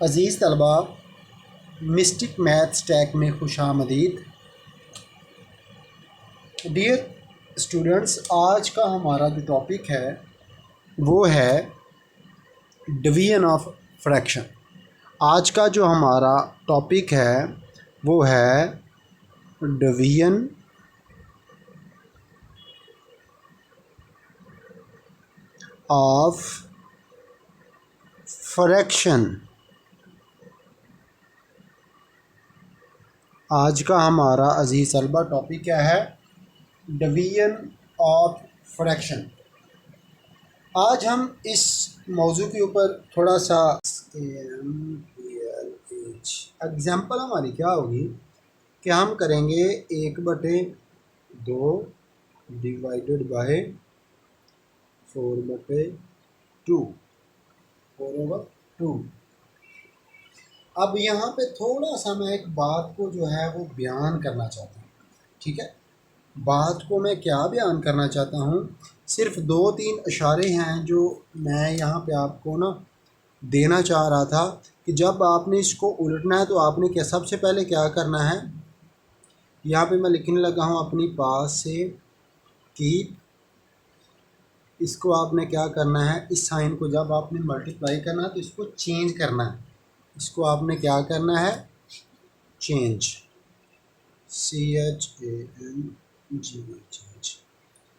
अज़ीज़ तलबा, mistake math stack में खुशामदीद। Dear students, आज का हमारा जो टॉपिक है वो है डिवीज़न ऑफ फ्रैक्शन। आज का जो हमारा टॉपिक है वो है डिवीज़न ऑफ फ्रैक्शन। आज का हमारा अज़ीज़ तलबा टॉपिक क्या है? Division of fraction. आज हम इस मौजू के ऊपर थोड़ा सा एग्जाम्पल हमारी क्या होगी कि हम करेंगे 1/2 डिवाइडेड बाय 4/2 4/2। अब यहाँ पे थोड़ा सा मैं एक बात को जो है वो बयान करना चाहता हूँ। ठीक है, बात को मैं क्या बयान करना चाहता हूँ, सिर्फ 2-3 इशारे हैं जो मैं यहाँ पे आपको ना देना चाह रहा था कि जब आपने इसको उलटना है तो आपने क्या सबसे पहले क्या करना है। यहाँ पे मैं लिखने लगा हूँ अपनी पास से कीप। इसको आपने क्या करना है, इस साइन को जब आपने मल्टीप्लाई करना है तो इसको चेंज करना है। इसको आपने क्या करना है, चेंज, CHANG।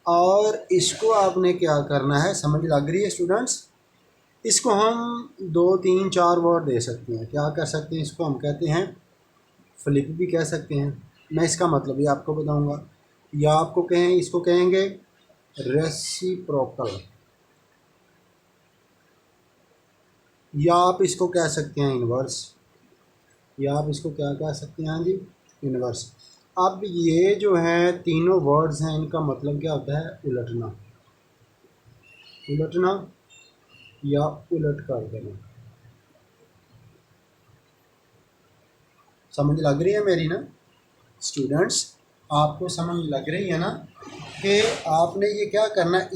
और इसको आपने क्या करना है, समझ लग रही है स्टूडेंट्स? इसको हम 2-3-4 वर्ड दे सकते हैं। क्या कर सकते हैं, इसको हम कहते हैं फ्लिप भी कह सकते हैं। मैं इसका मतलब भी आपको बताऊंगा। या आपको कहें, इसको कहेंगे रेसिप्रोकल, या आप इसको कह सकते हैं इन्वर्स, या आप इसको क्या कह सकते हैं, हाँ जी, इन्वर्स। अब ये जो है तीनों वर्ड्स हैं, इनका मतलब क्या होता है, उलटना, उलटना या उलट कर देना। समझ लग रही है मेरी ना स्टूडेंट्स? आपको समझ लग रही है ना कि आपने ये क्या करना है।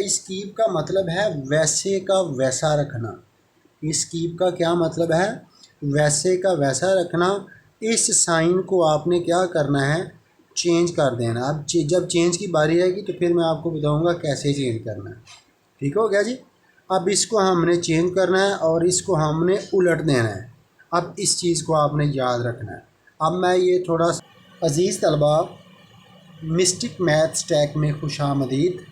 इस कीप का मतलब है वैसे का वैसा रखना। इस कीप का क्या मतलब है, वैसे का वैसा रखना। इस साइन को आपने क्या करना है, चेंज कर देना। अब जब चेंज की बारी आएगी तो फिर मैं आपको बताऊंगा कैसे चेंज करना है। ठीक हो गया जी? अब इसको हमने चेंज करना है और इसको हमने उलट देना है। अब इस चीज़ को आपने याद रखना है। अब मैं ये थोड़ा अज़ीज़ तलबा, मिस्टिक मैथ स्टैक में खुशामदीद।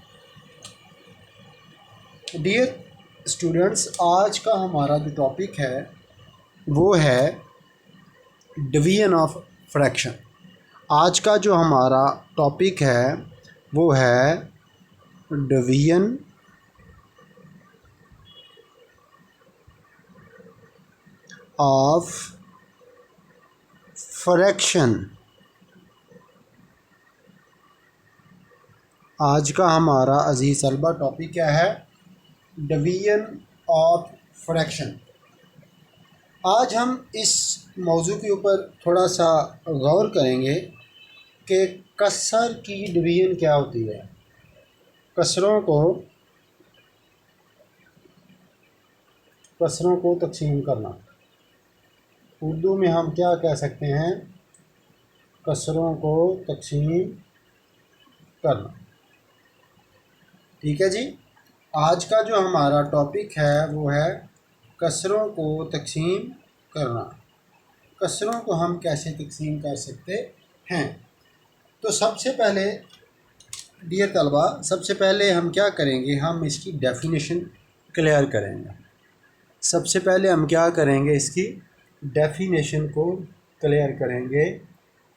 डियर स्टूडेंट्स, आज का हमारा जो टॉपिक है वो है डिवीज़न ऑफ फ्रैक्शन। आज का जो हमारा टॉपिक है वो है डिवीज़न ऑफ फ्रैक्शन। आज का हमारा अज़ीज़ तलबा टॉपिक क्या है, डिवीज़न ऑफ फ्रैक्शन। आज हम इस मौजू के ऊपर थोड़ा सा गौर करेंगे कि कसर की डिवीज़न क्या होती है। कसरों को तकसीम करना। उर्दू में हम क्या कह सकते हैं, कसरों को तकसीम करना। ठीक है जी। आज का जो हमारा टॉपिक है वो है कसरों को तकसीम करना। कसरों को हम कैसे तकसीम कर सकते हैं। तो सबसे पहले डियर तलबा, सबसे पहले हम क्या करेंगे, हम इसकी डेफिनेशन क्लियर करेंगे। सबसे पहले हम क्या करेंगे, इसकी डेफिनेशन को क्लियर करेंगे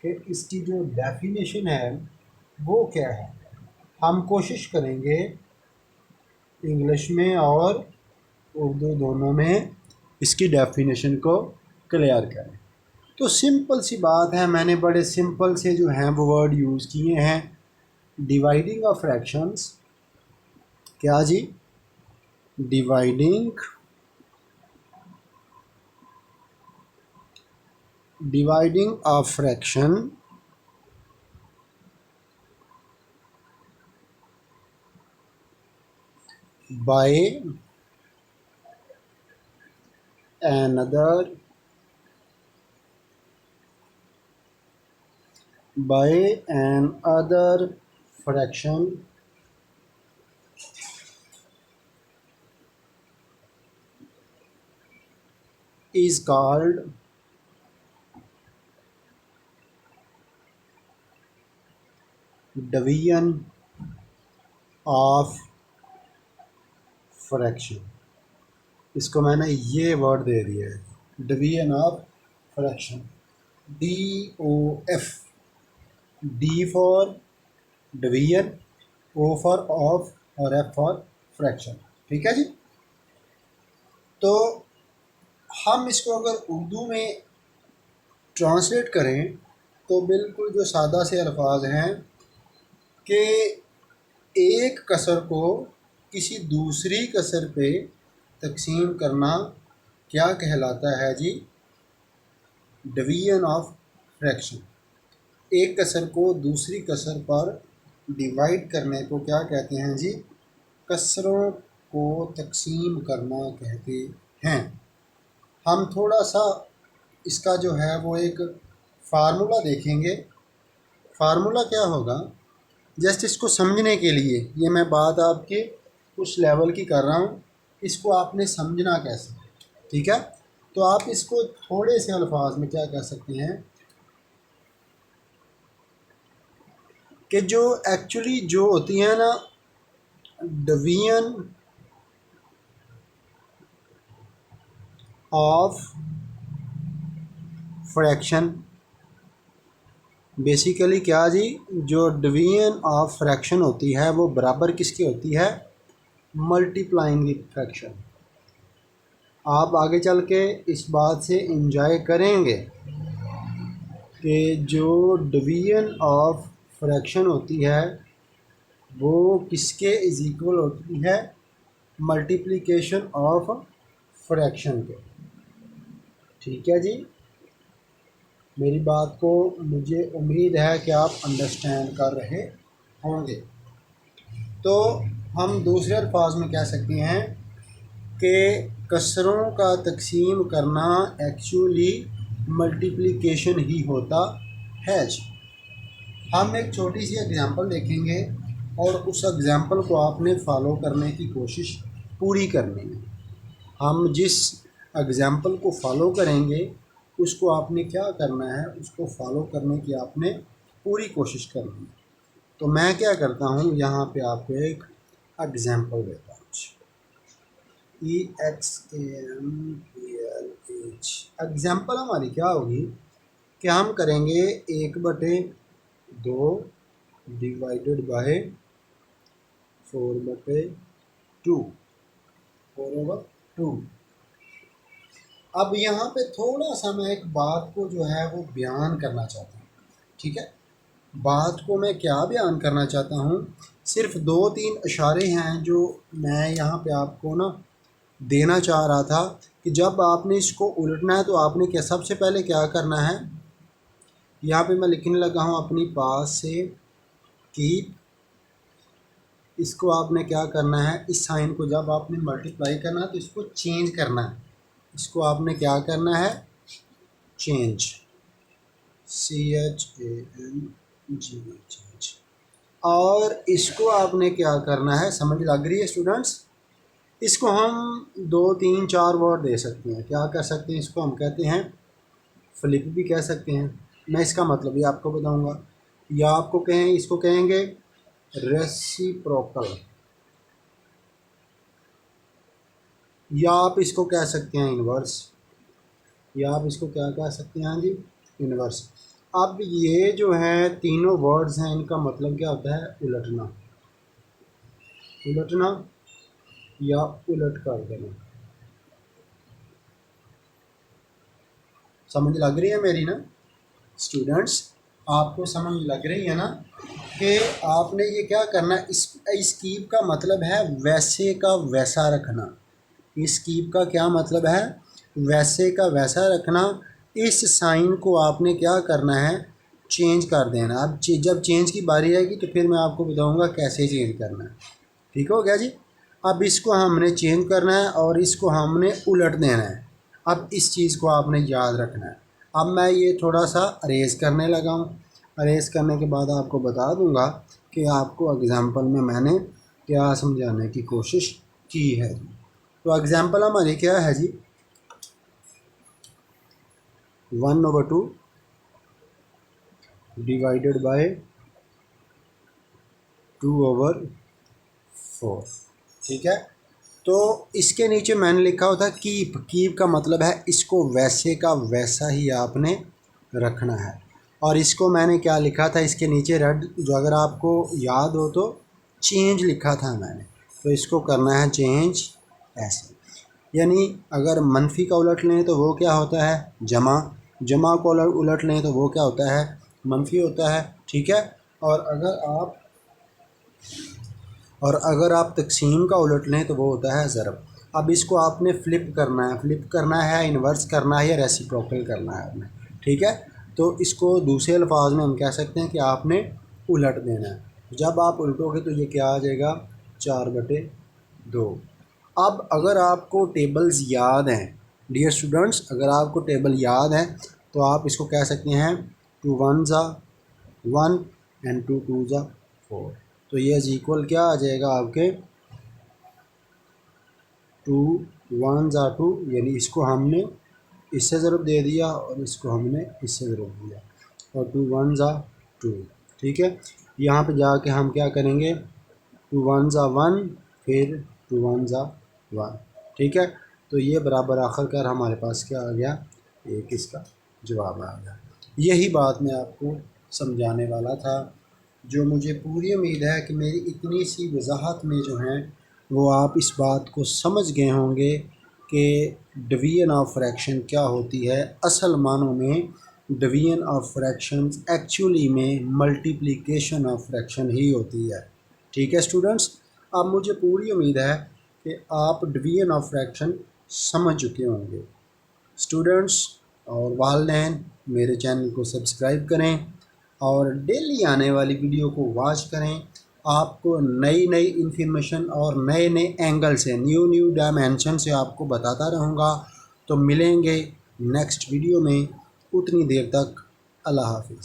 कि इसकी जो डेफिनेशन है वो क्या है। हम कोशिश करेंगे इंग्लिश में और उर्दू दोनों में इसकी डेफिनेशन को क्लियर करें। तो सिंपल सी बात है, मैंने बड़े सिंपल से जो हैं वो वर्ड यूज़ किए हैं। डिवाइडिंग ऑफ फ्रैक्शंस, क्या जी, dividing a fraction by another by an other fraction is called division of fraction. इसको मैंने ये वर्ड दे दिया है, division of fraction, DOF, D for division, O for of और F फॉर फ्रैक्शन। ठीक है जी। तो हम इसको अगर उर्दू में ट्रांसलेट करें तो बिल्कुल जो सादा से अल्फाज हैं कि एक कसर को किसी दूसरी कसर पे तकसीम करना क्या कहलाता है जी? Division of fraction. एक कसर को दूसरी कसर पर डिवाइड करने को क्या कहते हैं जी? कसरों को तकसीम करना कहते हैं। हम थोड़ा सा इसका जो है वो एक फार्मूला देखेंगे। फार्मूला क्या होगा, जस्ट इसको समझने के लिए, ये मैं बात आपके उस लेवल की कर रहा हूँ, इसको आपने समझना कैसे, ठीक है? तो आप इसको थोड़े से अल्फाज में क्या कह सकते हैं कि जो एक्चुअली जो होती है ना डिवीजन ऑफ फ्रैक्शन, बेसिकली क्या जी, जो डिवीजन ऑफ फ्रैक्शन होती है वो बराबर किसकी होती है? Multiplying with fraction. आप आगे चल के इस बात से इंजॉय करेंगे कि जो डिवीजन ऑफ फ्रैक्शन होती है वो किसके इज इक्वल होती है? मल्टीप्लिकेशन ऑफ फ्रैक्शन के। ठीक है जी, मेरी बात को मुझे उम्मीद है कि आप अंडरस्टैंड कर रहे होंगे। तो हम दूसरे अल्फाज में कह सकते हैं कि कसरों का तकसीम करना एक्चुअली मल्टीप्लिकेशन ही होता है। हम एक छोटी सी एग्जांपल देखेंगे और उस एग्जांपल को आपने फॉलो करने की कोशिश पूरी करनी है। हम जिस एग्जांपल को फॉलो करेंगे उसको आपने क्या करना है, उसको फॉलो करने की आपने पूरी कोशिश करनी है। तो मैं क्या करता हूँ, यहाँ पे आपको एक एग्जांपल देता हूँ। EXAMPLH एग्जांपल हमारी क्या होगी कि हम करेंगे 1/2 डिवाइडेड बाय 4/2, 4/2। अब यहाँ पे थोड़ा सा मैं एक बात को जो है वो बयान करना चाहता हूँ। ठीक है, बात को मैं क्या बयान करना चाहता हूँ, सिर्फ 2-3 इशारे हैं जो मैं यहाँ पे आपको ना देना चाह रहा था कि जब आपने इसको उलटना है तो आपने क्या सबसे पहले क्या करना है। यहाँ पे मैं लिखने लगा हूँ अपनी पास से कीप। इसको आपने क्या करना है, इस साइन को जब आपने मल्टीप्लाई करना है तो इसको चेंज करना है। इसको आपने क्या करना है, चेंज, CHANG, चेंज। और इसको आपने क्या करना है, समझ लग रही है स्टूडेंट्स? इसको हम 2-3-4 वर्ड दे सकते हैं। क्या कर सकते हैं, इसको हम कहते हैं फ्लिप भी कह सकते हैं। मैं इसका मतलब भी आपको बताऊंगा, या आपको कहें, इसको कहेंगे रेसिप्रोकल, या आप इसको कह सकते हैं इन्वर्स, या आप इसको क्या कह सकते हैं जी, इन्वर्स। अब ये जो है तीनों वर्ड्स हैं, इनका मतलब क्या होता है, उलटना, उलटना या उलट कर देना। समझ लग रही है मेरी ना स्टूडेंट्स? आपको समझ लग रही है ना कि आपने ये क्या करना है, इस कीप का मतलब है वैसे का वैसा रखना। इस कीप का क्या मतलब है, वैसे का वैसा रखना। इस साइन को आपने क्या करना है, चेंज कर देना। अब जब चेंज की बारी आएगी तो फिर मैं आपको बताऊंगा कैसे चेंज करना है। ठीक हो गया जी? अब इसको हमने चेंज करना है और इसको हमने उलट देना है। अब इस चीज़ को आपने याद रखना है। अब मैं ये थोड़ा सा अरेज करने लगा हूँ। अरेज करने के बाद आपको बता दूंगा कि आपको एग्ज़ाम्पल में मैंने क्या समझाने की कोशिश की है। तो एग्ज़ाम्पल हमारी क्या है जी, 1/2 डिवाइडेड बाय 2/4। ठीक है, तो इसके नीचे मैंने लिखा होता है कीप। कीप का मतलब है इसको वैसे का वैसा ही आपने रखना है। और इसको मैंने क्या लिखा था इसके नीचे रेड, जो अगर आपको याद हो तो चेंज लिखा था मैंने, तो इसको करना है चेंज ऐसे। यानी अगर मनफी का उलट लें तो वो क्या होता है जमा, जमा को उलट लें तो वो क्या होता है मनफी होता है। ठीक है, और अगर आप तकसीम का उलट लें तो वो होता है ज़रब। अब इसको आपने फ्लिप करना है, फ्लिप करना है, इन्वर्स करना है या रेसिप्रोकल करना है आपने। ठीक है, तो इसको दूसरे अल्फाज में हम कह सकते हैं कि आपने उलट देना है। जब आप उलटोगे तो ये क्या आ जाएगा 4/2। अब अगर आपको टेबल्स याद हैं डियर स्टूडेंट्स, अगर आपको टेबल याद है तो आप इसको कह सकते हैं 2 1 ज़ा 1 एंड 2 2 ज़ा 4। तो ये इज इक्वल क्या आ जाएगा आपके 2 1 ज़ा 2, यानी इसको हमने इससे ज़रूर दे दिया और इसको हमने इससे ज़रूर दिया, और 2 1 ज़ा 2। ठीक है, यहाँ पे जाके हम क्या करेंगे 2 1 ज़ा 1 फिर 2 1 ज़ा 1। ठीक है, तो ये बराबर आखिरकार हमारे पास क्या आ गया, एक इसका जवाब आ गया। यही बात मैं आपको समझाने वाला था, जो मुझे पूरी उम्मीद है कि मेरी इतनी सी वजाहत में जो है वो आप इस बात को समझ गए होंगे कि डिवीज़न ऑफ फ्रैक्शन क्या होती है। असल मानों में डिवीज़न ऑफ फ्रैक्शन एक्चुअली में मल्टीप्लिकेशन ऑफ फ्रैक्शन ही होती है। ठीक है स्टूडेंट्स, अब मुझे पूरी उम्मीद है कि आप डिवीज़न ऑफ फ्रैक्शन समझ चुके होंगे। स्टूडेंट्स और वालिदैन मेरे चैनल को सब्सक्राइब करें और डेली आने वाली वीडियो को वॉच करें। आपको नई नई इन्फॉर्मेशन और नए नए एंगल से, न्यू डायमेंशन से आपको बताता रहूँगा। तो मिलेंगे नेक्स्ट वीडियो में, उतनी देर तक अल्लाह हाफिज़।